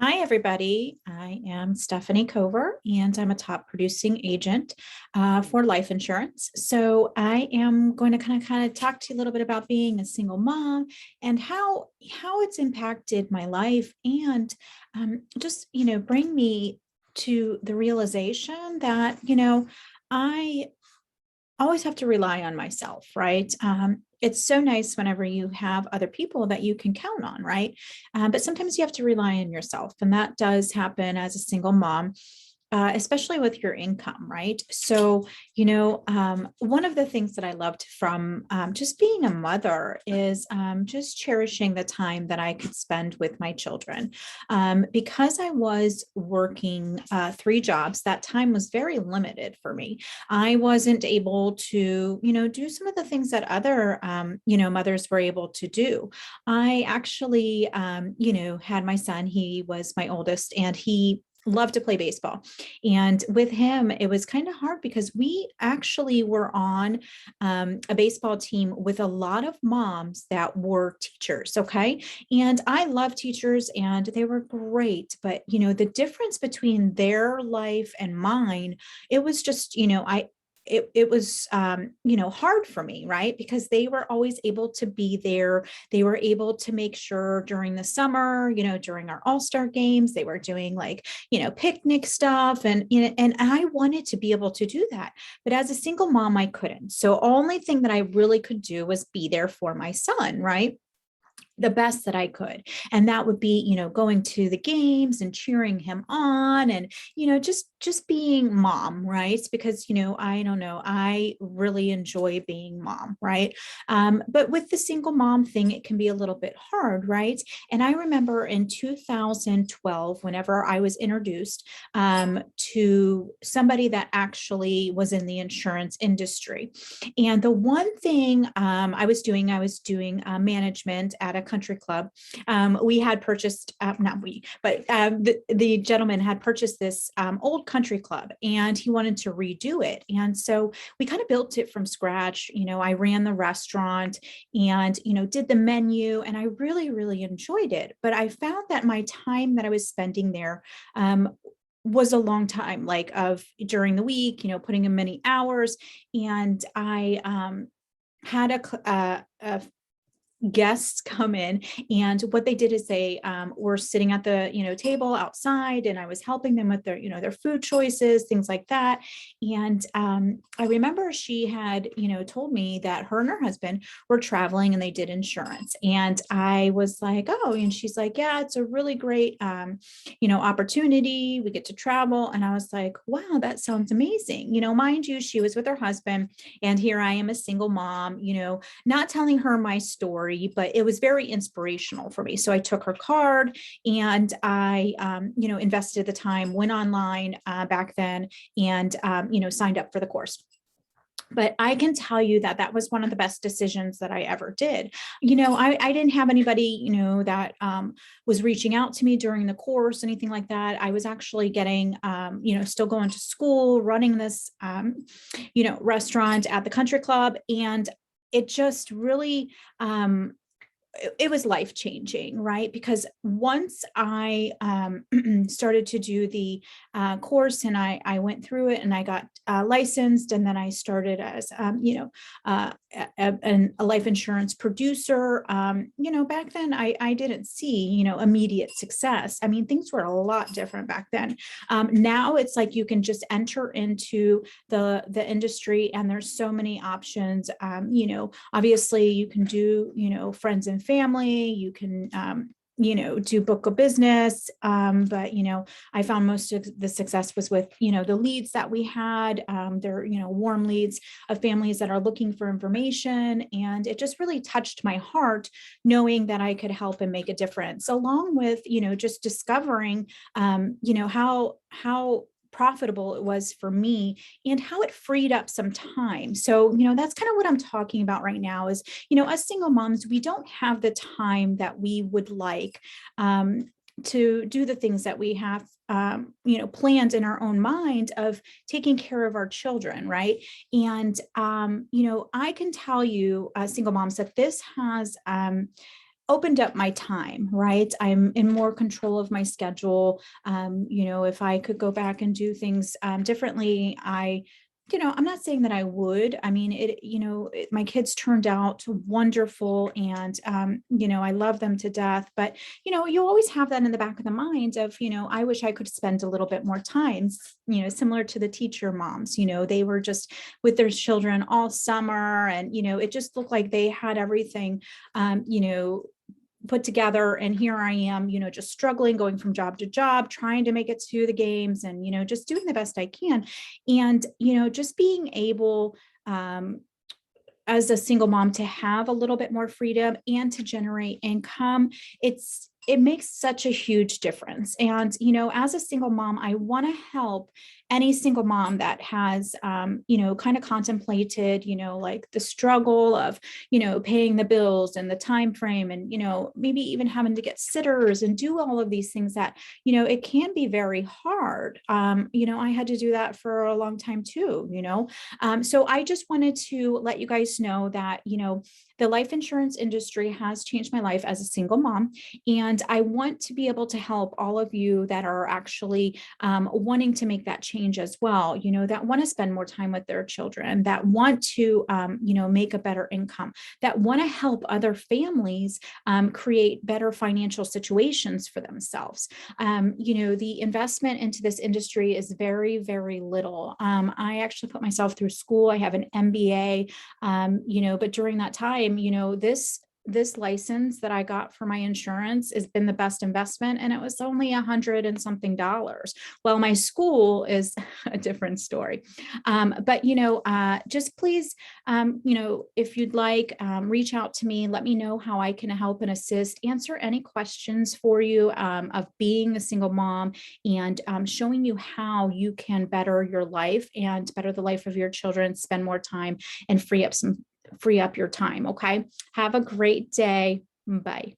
Hi, everybody. I am Stephanie Cover, and I'm a top producing agent for life insurance. So I am going to kind of talk to you a little bit about being a single mom and how it's impacted my life, and just bring me to the realization that I always have to rely on myself, right? It's so nice whenever you have other people that you can count on, right? But sometimes you have to rely on yourself, and that does happen as a single mom. Especially with your income, right? So, one of the things that I loved from just being a mother is just cherishing the time that I could spend with my children. Because I was working three jobs, that time was very limited for me. I wasn't able to, do some of the things that other, mothers were able to do. I actually, had my son, he was my oldest, and he loved to play baseball. And with him, it was kind of hard because we actually were on a baseball team with a lot of moms that were teachers. Okay. And I love teachers and they were great. But, the difference between their life and mine, it was just, it was hard for me, right? Because they were always able to be there. They were able to make sure during the summer, during our all-star games, they were doing like picnic stuff, and and I wanted to be able to do that, but as a single mom I couldn't. So only thing that I really could do was be there for my son, right? The best that I could. And that would be, going to the games and cheering him on, and, just being mom, right? Because, I don't know, I really enjoy being mom, right? But with the single mom thing, it can be a little bit hard, right? And I remember in 2012, whenever I was introduced to somebody that actually was in the insurance industry. And the one thing I was doing management at a country club. We had purchased, not we, but the gentleman had purchased this old country club, and he wanted to redo it. And so we kind of built it from scratch. I ran the restaurant and, did the menu, and I really, really enjoyed it. But I found that my time that I was spending there was a long time, like of during the week, putting in many hours. And I had a guests come in, and what they did is they were sitting at the table outside, and I was helping them with their their food choices, things like that. And I remember she had told me that her and her husband were traveling and they did insurance, and I was like, oh, and she's like, yeah, it's a really great opportunity, we get to travel. And I was like, wow, that sounds amazing. Mind you, she was with her husband, and here I am, a single mom, not telling her my story, but it was very inspirational for me. So I took her card, and I, invested the time, went online back then, and, signed up for the course. But I can tell you that that was one of the best decisions that I ever did. I didn't have anybody, that was reaching out to me during the course, anything like that. I was actually getting, still going to school, running this, restaurant at the country club. And it just really, it was life changing, right? Because once I started to do the course, and I went through it, and I got licensed, and then I started as a life insurance producer. Back then I didn't see immediate success. I mean, things were a lot different back then. Now it's like you can just enter into the industry, and there's so many options. Obviously you can do friends and family, you can do book a business. But I found most of the success was with the leads that we had. They're warm leads of families that are looking for information, and it just really touched my heart knowing that I could help and make a difference, along with just discovering how profitable it was for me, and how it freed up some time. So, that's kind of what I'm talking about right now is, as single moms, we don't have the time that we would like to do the things that we have, planned in our own mind of taking care of our children, right? And, I can tell you, single moms, that this has, opened up my time, right? I'm in more control of my schedule. If I could go back and do things differently, I'm not saying that I would. I mean, my kids turned out wonderful, and I love them to death. But you always have that in the back of the mind of, I wish I could spend a little bit more time. Similar to the teacher moms. They were just with their children all summer, and it just looked like they had everything, put together. And here I am, just struggling, going from job to job, trying to make it to the games, and, just doing the best I can. And, just being able, as a single mom, to have a little bit more freedom and to generate income, it makes such a huge difference. And, as a single mom, I want to help any single mom that has, kind of contemplated, like the struggle of, paying the bills and the time frame, and, maybe even having to get sitters and do all of these things that, it can be very hard. I had to do that for a long time too, so I just wanted to let you guys know that, the life insurance industry has changed my life as a single mom. And I want to be able to help all of you that are actually wanting to make that change as well, that want to spend more time with their children, that want to, make a better income, that want to help other families create better financial situations for themselves. The investment into this industry is very, very little. I actually put myself through school. I have an MBA, but during that time, this license that I got for my insurance has been the best investment, and it was only $100 and something. Well, my school is a different story. But just please, if you'd like, reach out to me. Let me know how I can help and assist, answer any questions for you of being a single mom, and showing you how you can better your life and better the life of your children, spend more time, and free up your time. Okay. Have a great day. Bye.